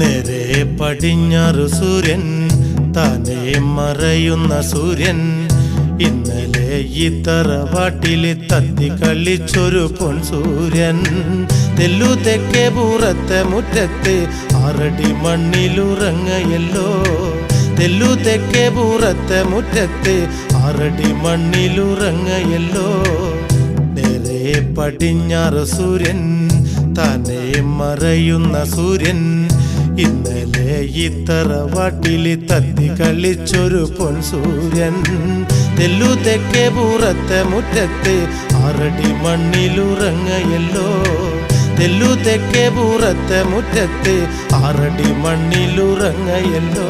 നേരെ പടിഞ്ഞാറു സൂര്യൻ താനേ മറയുന്ന സൂര്യൻ ഇന്നലെ ഈ തറവാട്ടില് തത്തി കളിച്ചൊരു പൊൻസൂര്യൻ തെല്ലു തെക്കേ പൂറത്തെ മുറ്റത്ത് 6 അടി മണ്ണിലുറങ്ങയല്ലോ തെല്ലു തെക്കേ പൂറത്തെ മുറ്റത്ത് 6 അടി മണ്ണിലുറങ്ങയല്ലോ നേരെ പടിഞ്ഞാറ് സൂര്യൻ താനേ മറയുന്ന സൂര്യൻ ഇന്നലെ ഈ തറവാട്ടില് തത്തി കളിച്ചൊരു പൊൻസൂര്യൻ തെല്ലു തെക്കേ പൂറത്തെ മുറ്റത്ത് 6 അടി മണ്ണിലുറങ്ങയല്ലോ തെല്ലു തെക്കേ പൂറത്തെ മുറ്റത്ത് 6 അടി മണ്ണിലുറങ്ങയല്ലോ